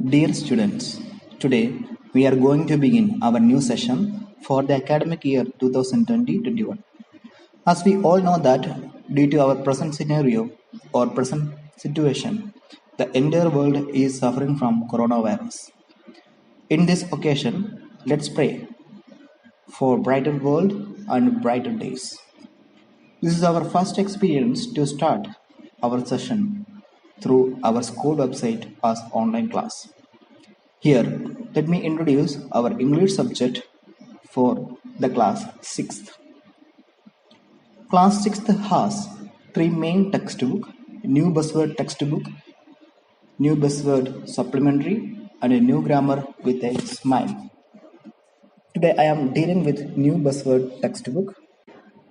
Dear students, today we are going to begin our new session for the academic year 2020-21. As we all know that due to our present scenario or present situation, the entire world is suffering from coronavirus. In this occasion, let's pray for brighter world and brighter days. This is our first experience to start our session through our school website as online class. Here, let me introduce our English subject for the class 6th. Class 6th has three main textbook, new buzzword textbook, new buzzword supplementary, and a new grammar with a smile. Today I am dealing with new buzzword textbook.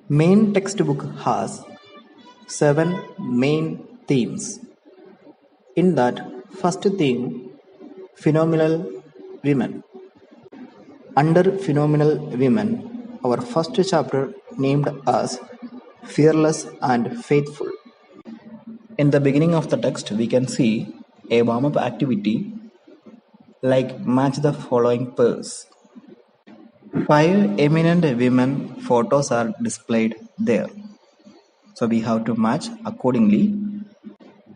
Main textbook has 7 main themes. In that first theme, phenomenal women. Under phenomenal women, our first chapter named as fearless and faithful. In the beginning of the text, we can see a warm-up activity like match the following pairs. 5 eminent women photos are displayed there. So we have to match accordingly.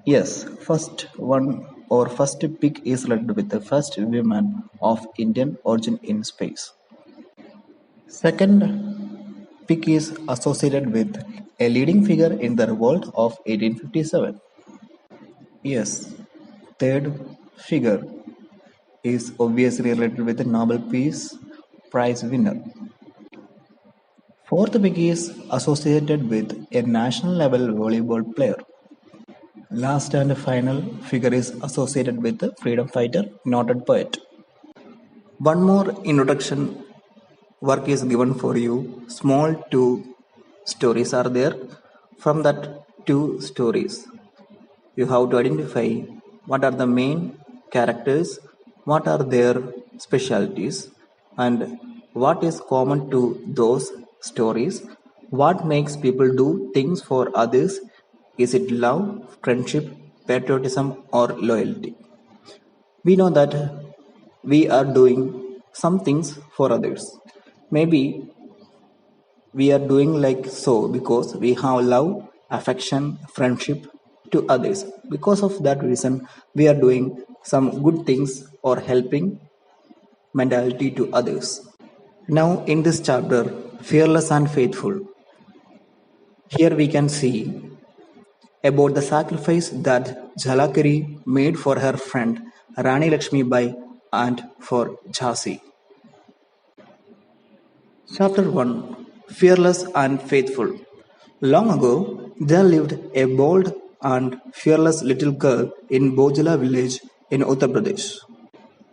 Yes, first one or first pick is related with the first woman of Indian origin in space. Second pick is associated with a leading figure in the revolt of 1857. Yes, third figure is obviously related with the Nobel Peace Prize winner. Fourth pick is associated with a national level volleyball player. Last and final figure is associated with the freedom fighter, noted poet. One more introduction work is given for you. Small 2 stories are there. From that 2 stories, you have to identify what are the main characters, what are their specialties, and what is common to those stories, what makes people do things for others. Is it love, friendship, patriotism, or loyalty? We know that we are doing some things for others. Maybe we are doing like so because we have love, affection, friendship to others. Because of that reason, we are doing some good things or helping mentality to others. Now, in this chapter, Fearless and Faithful, here we can see about the sacrifice that Jhalakari made for her friend Rani Lakshmi Bai and for Jhansi. Chapter 1, Fearless and Faithful. Long ago, there lived a bold and fearless little girl in Bojala village in Uttar Pradesh.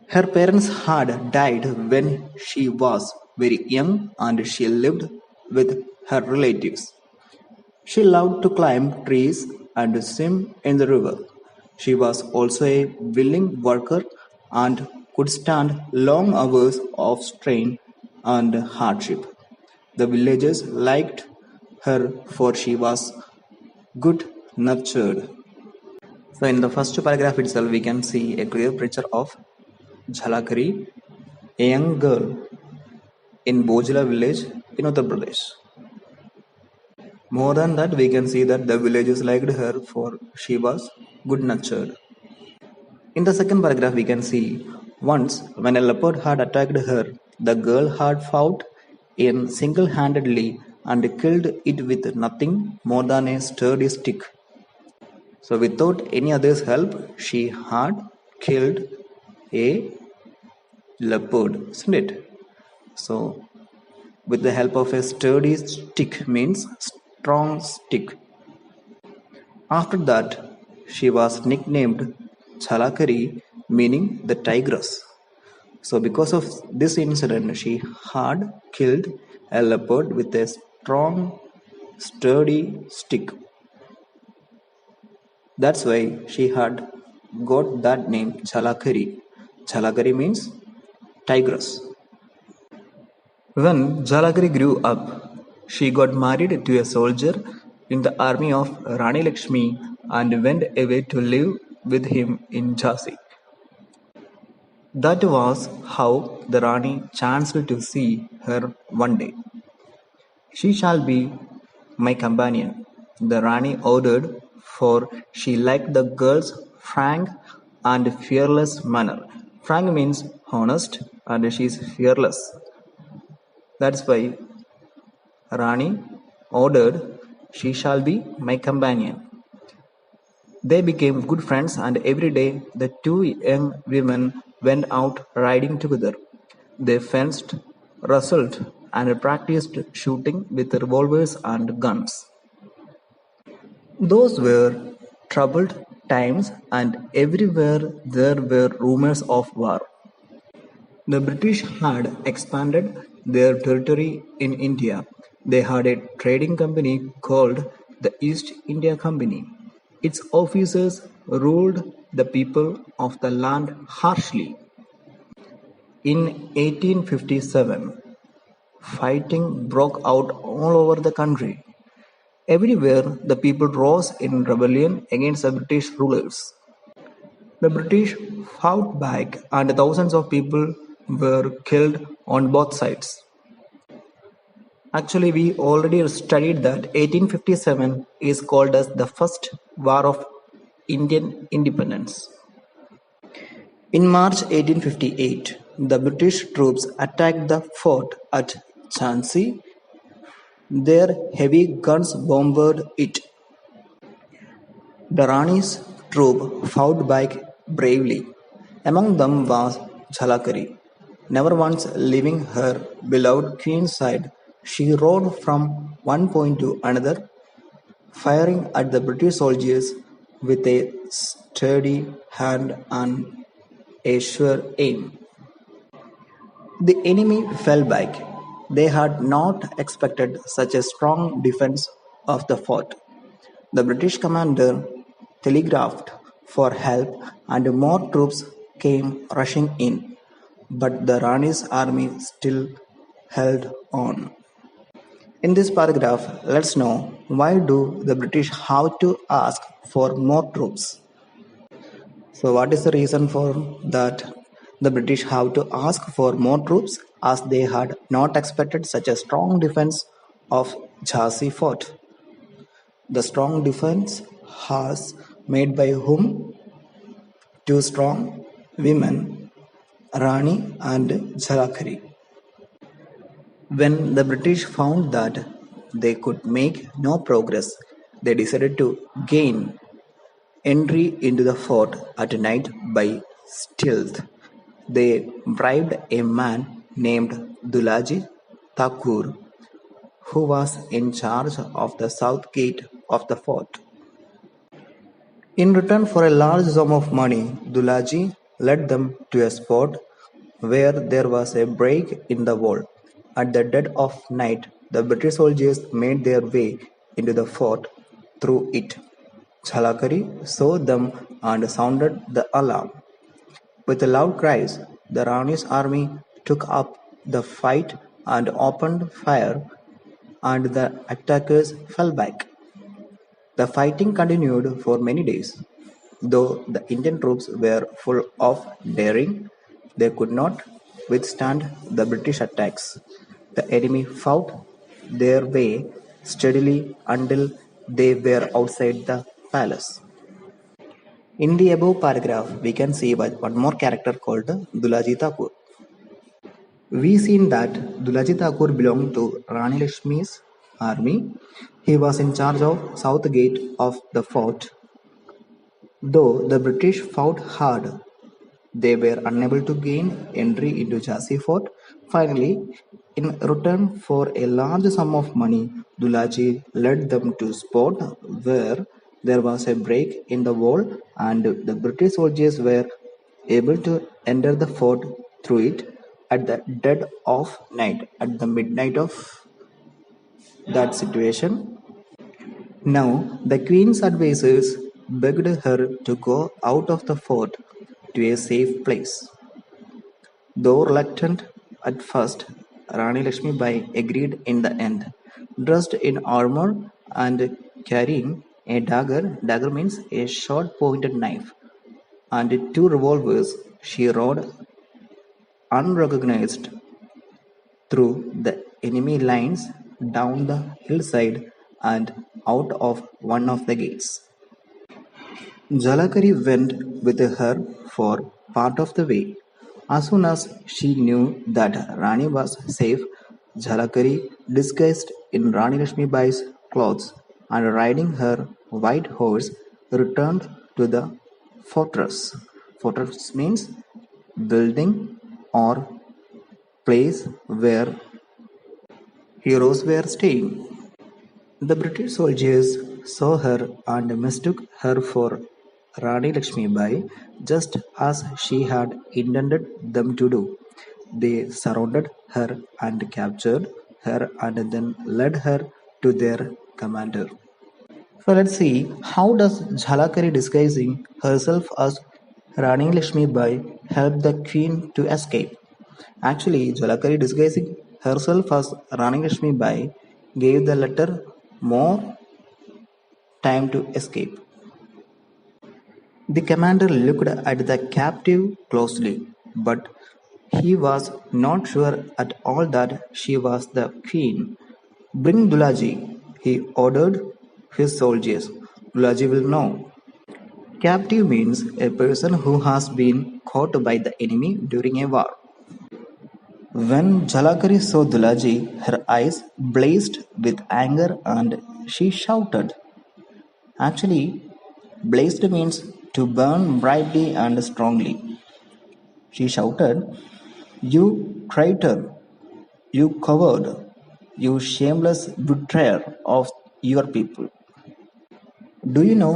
Her parents had died when she was very young and she lived with her relatives. She loved to climb trees and swim in the river. She was also a willing worker and could stand long hours of strain and hardship. The villagers liked her for she was good nurtured. So in the first paragraph itself we can see a clear picture of Jhalakari, a young girl in Bojala village in Uttar Pradesh. More than that, we can see that the villagers liked her for she was good natured. In the second paragraph, we can see once when a leopard had attacked her, the girl had fought in single-handedly and killed it with nothing more than a sturdy stick. So without any other's help, she had killed a leopard, isn't it? So with the help of a sturdy stick means strong stick. After that, she was nicknamed Jhalakari, meaning the tigress. So because of this incident, she had killed a leopard with a strong, sturdy stick. That's why she had got that name Jhalakari. Jhalakari means tigress. When Jhalakari grew up, she got married to a soldier in the army of Rani Lakshmi and went away to live with him in Jhansi. That was how the Rani chanced to see her one day. "She shall be my companion," the Rani ordered, for she liked the girl's frank and fearless manner. Frank means honest, and she is fearless. That's why Rani ordered, "She shall be my companion." They became good friends, and every day the two young women went out riding together. They fenced, wrestled, and practiced shooting with revolvers and guns. Those were troubled times, and everywhere there were rumors of war. The British had expanded their territory in India. They had a trading company called the East India Company. Its officers ruled the people of the land harshly. In 1857, fighting broke out all over the country. Everywhere the people rose in rebellion against the British rulers. The British fought back and thousands of people were killed on both sides. Actually, we already studied that 1857 is called as the first war of Indian independence. In March 1858, the British troops attacked the fort at Jhansi. Their heavy guns bombarded it. The Rani's troop fought back bravely. Among them was Jhalakari. Never once leaving her beloved queen's side, she rode from one point to another, firing at the British soldiers with a steady hand and a sure aim. The enemy fell back. They had not expected such a strong defense of the fort. The British commander telegraphed for help and more troops came rushing in. But the Rani's army still held on. In this paragraph, let's know why do the British have to ask for more troops? So what is the reason for that? The British have to ask for more troops as they had not expected such a strong defense of Jhansi fort. The strong defense was made by whom? Two strong women, Rani and Jhalakari. When the British found that they could make no progress, they decided to gain entry into the fort at night by stealth. They bribed a man named Dulaji Thakur, who was in charge of the south gate of the fort. In return for a large sum of money, Dulaji led them to a spot where there was a break in the wall. At the dead of night, the British soldiers made their way into the fort through it. Chalakari saw them and sounded the alarm. With loud cries, the Rani's army took up the fight and opened fire, and the attackers fell back. The fighting continued for many days. Though the Indian troops were full of daring, they could not withstand the British attacks. The enemy fought their way steadily until they were outside the palace. In the above paragraph, we can see one more character called Dulaji Thakur. We seen that Dulaji Thakur belonged to Rani Lakshmi's army. He was in charge of south gate of the fort. Though the British fought hard, they were unable to gain entry into Jhansi fort. Finally, in return for a large sum of money, Dulaji led them to a spot where there was a break in the wall, and the British soldiers were able to enter the fort through it at the dead of night, at the midnight of that situation. Now the queen's advisers begged her to go out of the fort to a safe place. Though reluctant at first, Rani Lakshmi Bai agreed in the end. Dressed in armor and carrying a dagger means a short pointed knife, and two revolvers, she rode unrecognized through the enemy lines down the hillside and out of one of the gates. Jalakari went with her for part of the way. As soon as she knew that Rani was safe, Jalakari, disguised in Rani Lakshmibai's clothes and riding her white horse, returned to the fortress. Fortress means building or place where heroes were staying. The British soldiers saw her and mistook her for Rani Lakshmibai, just as she had intended them to do. They surrounded her and captured her and then led her to their commander. So let's see, how does Jhalakari disguising herself as Rani Lakshmibai help the queen to escape? Actually, Jhalakari disguising herself as Rani Lakshmibai gave the latter more time to escape. The commander looked at the captive closely, but he was not sure at all that she was the queen. Bring Dulaji, he ordered his soldiers. Dulaji will know. Captive means a person who has been caught by the enemy during a war. When Jalakari saw Dulaji, her eyes blazed with anger and she shouted. Actually, blazed means to burn brightly and strongly. She shouted, "You traitor! You coward! You shameless betrayer of your people!" Do you know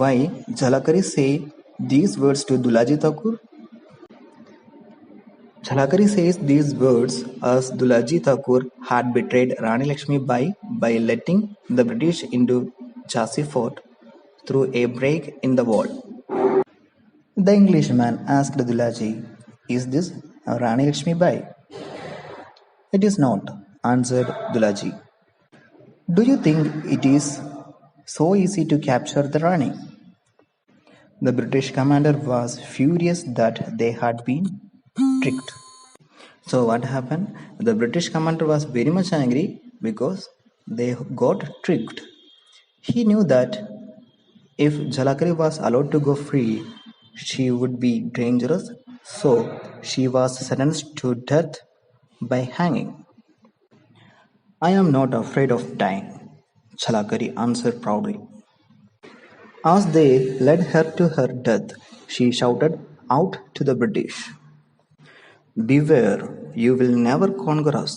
why Jalakari say these words to Dulaji Thakur? Jalakari says these words as Dulaji Thakur had betrayed Rani Lakshmi Bai by letting the British into Jhansi fort through a break in the wall. The Englishman asked Dulaji, "Is this Rani Lakshmi Bai?" "It is not," answered Dulaji. "Do you think it is so easy to capture the Rani?" The British commander was furious that they had been tricked. So what happened? The British commander was very much angry because they got tricked. He knew that if Jalakari was allowed to go free, she would be dangerous, so she was sentenced to death by hanging. "I am not afraid of dying," Jalakari answered proudly. As they led her to her death, she shouted out to the British, "Beware, you will never conquer us.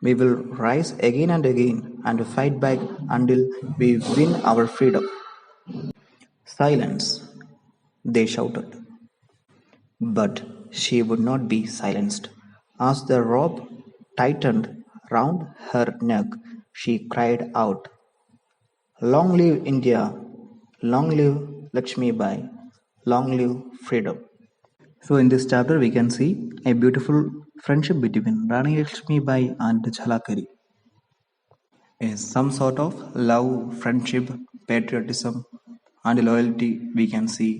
We will rise again and again and fight back until we win our freedom." "Silence!" they shouted. But she would not be silenced. As the rope tightened round her neck, she cried out, "Long live India! Long live Lakshmi Bai! Long live freedom!" So in this chapter we can see a beautiful friendship between Rani Lakshmi Bai and Jhalakari. Is some sort of love, friendship, patriotism and loyalty we can see